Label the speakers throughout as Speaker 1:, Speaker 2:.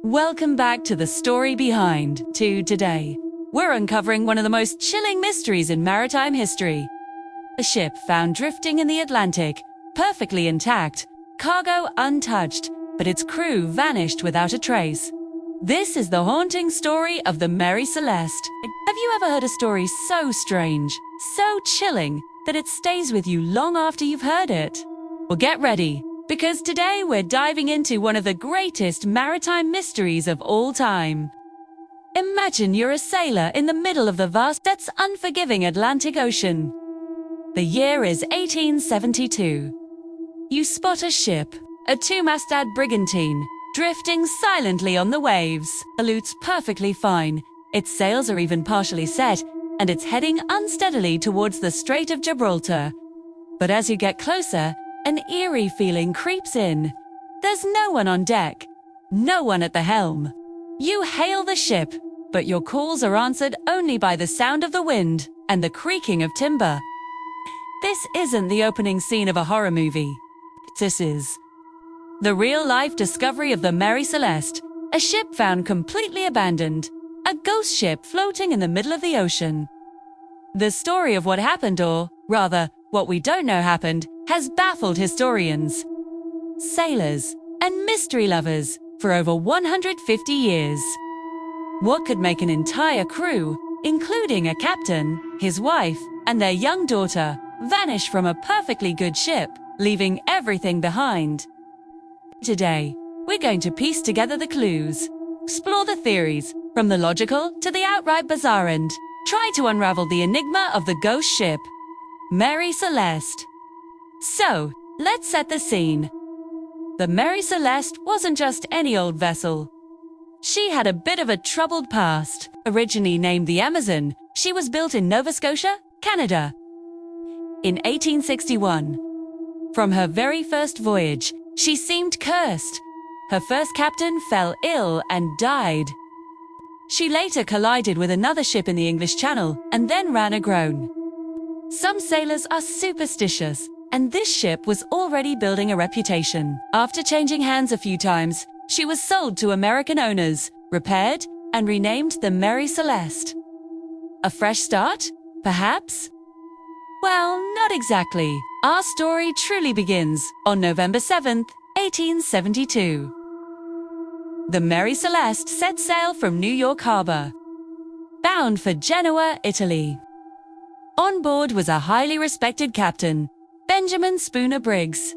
Speaker 1: Welcome back to the story behind. Today, we're uncovering one of the most chilling mysteries in maritime history. A ship found drifting in the Atlantic, perfectly intact, cargo untouched, but its crew vanished without a trace. This is the haunting story of the Mary Celeste. Have you ever heard a story so strange, so chilling, that it stays with you long after you've heard it? Well, get ready, because today we're diving into one of the greatest maritime mysteries of all time. Imagine you're a sailor in the middle of the vast, that's unforgiving Atlantic Ocean. The year is 1872. You spot a ship, a two-masted brigantine, drifting silently on the waves. The lute's perfectly fine, its sails are even partially set, and it's heading unsteadily towards the Strait of Gibraltar. But as you get closer, an eerie feeling creeps in. There's no one on deck, no one at the helm. You hail the ship, but your calls are answered only by the sound of the wind and the creaking of timber. This isn't the opening scene of a horror movie. This is the real-life discovery of the Mary Celeste, a ship found completely abandoned, a ghost ship floating in the middle of the ocean. The story of what happened, or rather, what we don't know happened, has baffled historians, sailors, and mystery lovers for over 150 years. What could make an entire crew, including a captain, his wife, and their young daughter, vanish from a perfectly good ship, leaving everything behind? Today, we're going to piece together the clues, explore the theories, from the logical to the outright bizarre, and try to unravel the enigma of the ghost ship, Mary Celeste. So, let's set the scene. The Mary Celeste wasn't just any old vessel. She had a bit of a troubled past. Originally named the Amazon, she was built in Nova Scotia, Canada, in 1861. From her very first voyage, she seemed cursed. Her first captain fell ill and died. She later collided with another ship in the English Channel and then ran aground. Some sailors are superstitious, and this ship was already building a reputation. After changing hands a few times, she was sold to American owners, repaired, and renamed the Mary Celeste. A fresh start, perhaps? Well, not exactly. Our story truly begins on November 7th, 1872. The Mary Celeste set sail from New York Harbor, bound for Genoa, Italy. On board was a highly respected captain, Benjamin Spooner Briggs.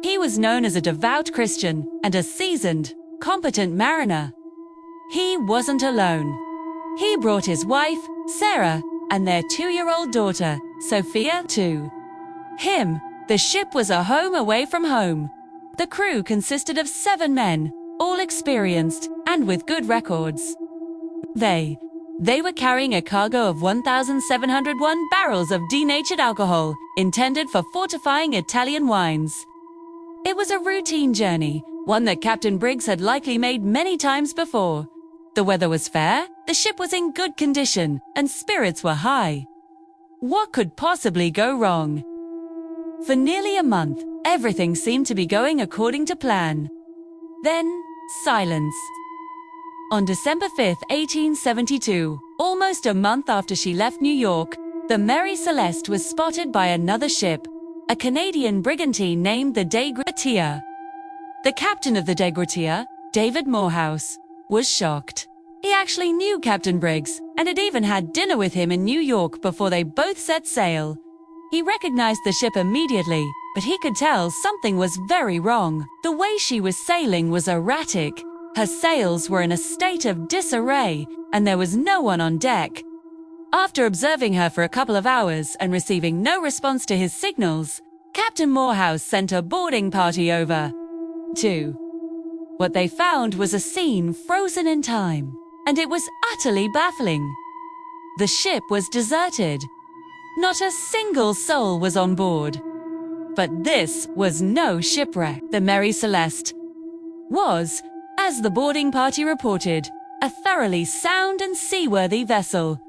Speaker 1: He was known as a devout Christian and a seasoned, competent mariner. He wasn't alone. He brought his wife, Sarah, and their 2-year-old daughter, Sophia, to him. The ship was a home away from home. The crew consisted of 7 men, all experienced and with good records. They were carrying a cargo of 1,701 barrels of denatured alcohol, intended for fortifying Italian wines. It was a routine journey, one that Captain Briggs had likely made many times before. The weather was fair, the ship was in good condition, and spirits were high. What could possibly go wrong? For nearly a month, everything seemed to be going according to plan. Then, silence. On December 5th, 1872, almost a month after she left New York, the Mary Celeste was spotted by another ship, a Canadian brigantine named the Des Grieux. The captain of the Des Grieux, David Morehouse, was shocked. He actually knew Captain Briggs and had even had dinner with him in New York before they both set sail. He recognized the ship immediately, but he could tell something was very wrong. The way she was sailing was erratic. Her sails were in a state of disarray, and there was no one on deck. After observing her for a couple of hours and receiving no response to his signals, Captain Morehouse sent a boarding party over. What they found was a scene frozen in time, and it was utterly baffling. The ship was deserted. Not a single soul was on board. But this was no shipwreck. The Mary Celeste was, as the boarding party reported, a thoroughly sound and seaworthy vessel.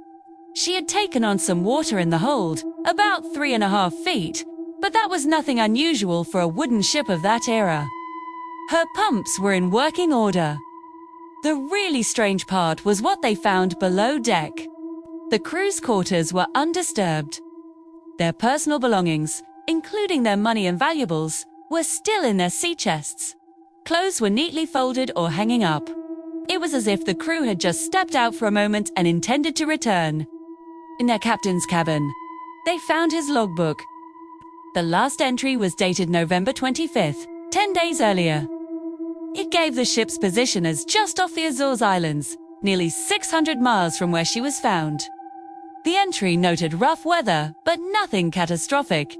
Speaker 1: She had taken on some water in the hold, about 3.5 feet, but that was nothing unusual for a wooden ship of that era. Her pumps were in working order. The really strange part was what they found below deck. The crew's quarters were undisturbed. Their personal belongings, including their money and valuables, were still in their sea chests. Clothes were neatly folded or hanging up. It was as if the crew had just stepped out for a moment and intended to return. In their captain's cabin, they found his logbook. The last entry was dated November 25th, 10 days earlier. It gave the ship's position as just off the Azores Islands, nearly 600 miles from where she was found. The entry noted rough weather, but nothing catastrophic.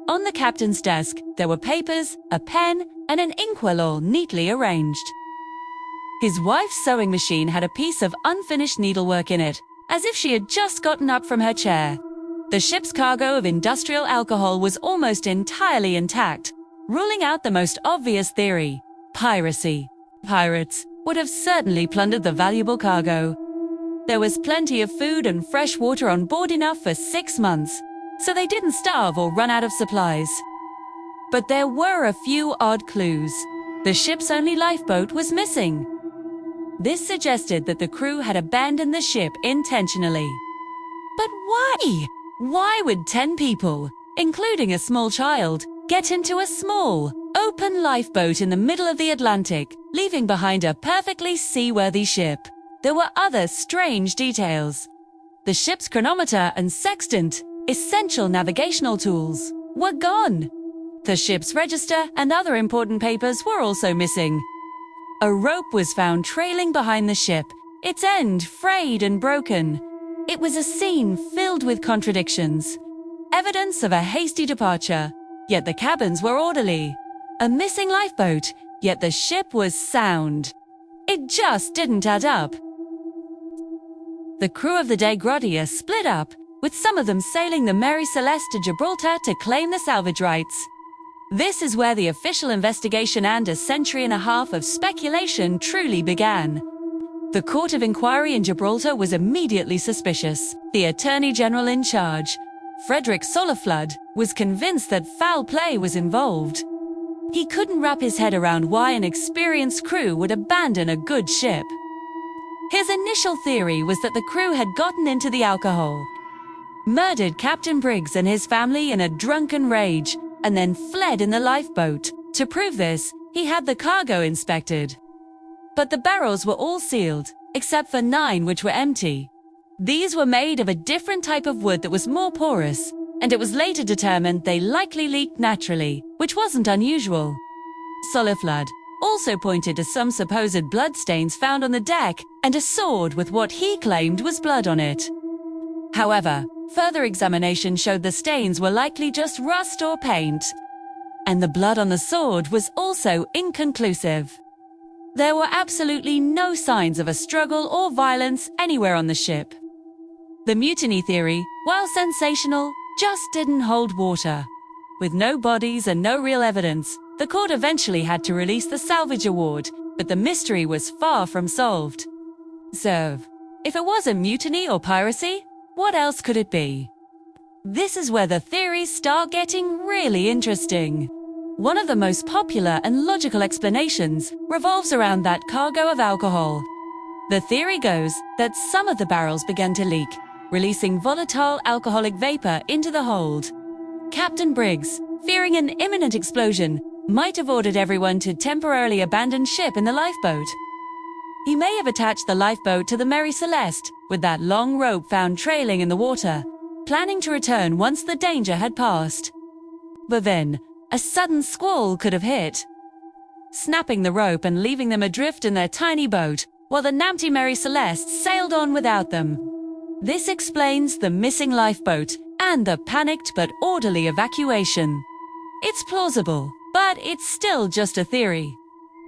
Speaker 1: On the captain's desk, there were papers, a pen, and an inkwell all neatly arranged. His wife's sewing machine had a piece of unfinished needlework in it, as if she had just gotten up from her chair. The ship's cargo of industrial alcohol was almost entirely intact, ruling out the most obvious theory: piracy. Pirates would have certainly plundered the valuable cargo. There was plenty of food and fresh water on board, enough for 6 months, so they didn't starve or run out of supplies. But there were a few odd clues. The ship's only lifeboat was missing. This suggested that the crew had abandoned the ship intentionally. But why? Why would 10 people, including a small child, get into a small, open lifeboat in the middle of the Atlantic, leaving behind a perfectly seaworthy ship? There were other strange details. The ship's chronometer and sextant, essential navigational tools, were gone. The ship's register and other important papers were also missing. A rope was found trailing behind the ship, its end frayed and broken. It was a scene filled with contradictions. Evidence of a hasty departure, yet the cabins were orderly. A missing lifeboat, yet the ship was sound. It just didn't add up. The crew of the Dei Gratia split up, with some of them sailing the Mary Celeste to Gibraltar to claim the salvage rights. This is where the official investigation and a century and a half of speculation truly began. The Court of Inquiry in Gibraltar was immediately suspicious. The Attorney General in charge, Frederick Soliflood, was convinced that foul play was involved. He couldn't wrap his head around why an experienced crew would abandon a good ship. His initial theory was that the crew had gotten into the alcohol, murdered Captain Briggs and his family in a drunken rage, and then fled in the lifeboat. To prove this, he had the cargo inspected. But the barrels were all sealed, except for 9 which were empty. These were made of a different type of wood that was more porous, and it was later determined they likely leaked naturally, which wasn't unusual. Soliflood also pointed to some supposed bloodstains found on the deck and a sword with what he claimed was blood on it. However, further examination showed the stains were likely just rust or paint, and the blood on the sword was also inconclusive. There were absolutely no signs of a struggle or violence anywhere on the ship. The mutiny theory, while sensational, just didn't hold water. With no bodies and no real evidence, the court eventually had to release the salvage award, but the mystery was far from solved. So, if it wasn't mutiny or piracy, what else could it be? This is where the theories start getting really interesting. One of the most popular and logical explanations revolves around that cargo of alcohol. The theory goes that some of the barrels began to leak, releasing volatile alcoholic vapor into the hold. Captain Briggs, fearing an imminent explosion, might have ordered everyone to temporarily abandon ship in the lifeboat. He may have attached the lifeboat to the Mary Celeste with that long rope found trailing in the water, planning to return once the danger had passed. But then, a sudden squall could have hit, snapping the rope and leaving them adrift in their tiny boat, while the empty Mary Celeste sailed on without them. This explains the missing lifeboat and the panicked but orderly evacuation. It's plausible, but it's still just a theory.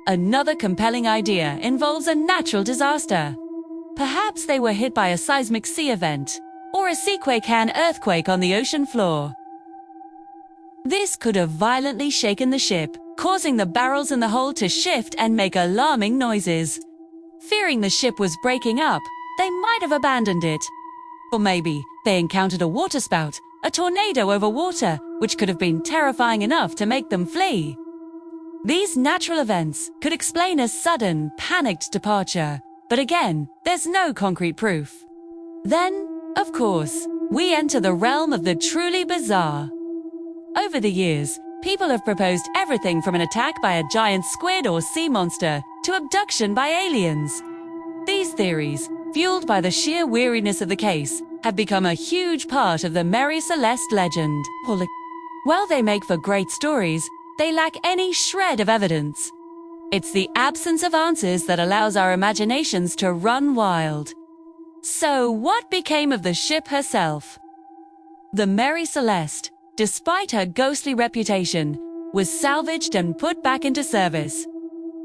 Speaker 1: Another compelling idea involves a natural disaster. Perhaps they were hit by a seismic sea event, or a seaquake earthquake on the ocean floor. This could have violently shaken the ship, causing the barrels in the hold to shift and make alarming noises. Fearing the ship was breaking up, they might have abandoned it. Or maybe they encountered a waterspout, a tornado over water, which could have been terrifying enough to make them flee. These natural events could explain a sudden, panicked departure, but again, there's no concrete proof. Then, of course, we enter the realm of the truly bizarre. Over the years, people have proposed everything from an attack by a giant squid or sea monster to abduction by aliens. These theories, fueled by the sheer weariness of the case, have become a huge part of the Mary Celeste legend. While they make for great stories, they lack any shred of evidence. It's the absence of answers that allows our imaginations to run wild. So, what became of the ship herself? The Mary Celeste, despite her ghostly reputation, was salvaged and put back into service.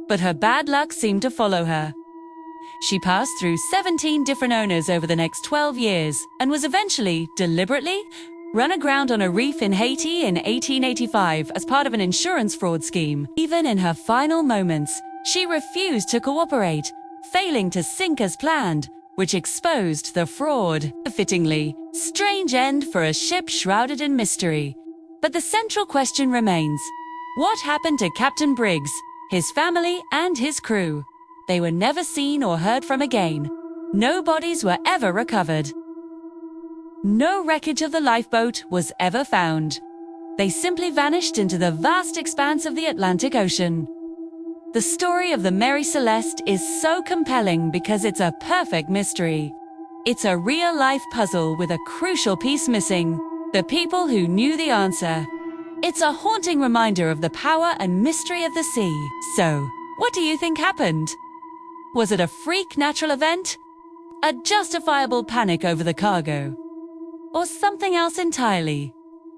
Speaker 1: But her bad luck seemed to follow her. She passed through 17 different owners over the next 12 years and was eventually, deliberately, run aground on a reef in Haiti in 1885 as part of an insurance fraud scheme. Even in her final moments, she refused to cooperate, failing to sink as planned, which exposed the fraud. A fittingly strange end for a ship shrouded in mystery. But the central question remains: what happened to Captain Briggs, his family, and his crew? They were never seen or heard from again. No bodies were ever recovered. No wreckage of the lifeboat was ever found. They simply vanished into the vast expanse of the Atlantic Ocean. The story of the Mary Celeste is so compelling because it's a perfect mystery. It's a real-life puzzle with a crucial piece missing: the people who knew the answer. It's a haunting reminder of the power and mystery of the sea. So, what do you think happened? Was it a freak natural event? A justifiable panic over the cargo? Or something else entirely?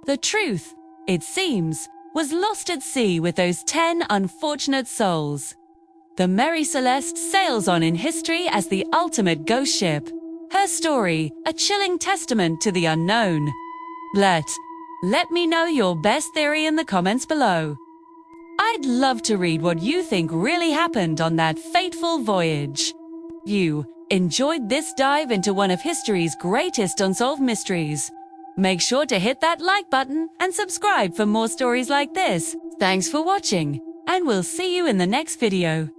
Speaker 1: The truth, it seems, was lost at sea with those 10 unfortunate souls. The Mary Celeste sails on in history as the ultimate ghost ship. Her story, a chilling testament to the unknown. Let me know your best theory in the comments below. I'd love to read what you think really happened on that fateful voyage. You enjoyed this dive into one of history's greatest unsolved mysteries? Make sure to hit that like button and subscribe for more stories like this. Thanks for watching, and we'll see you in the next video.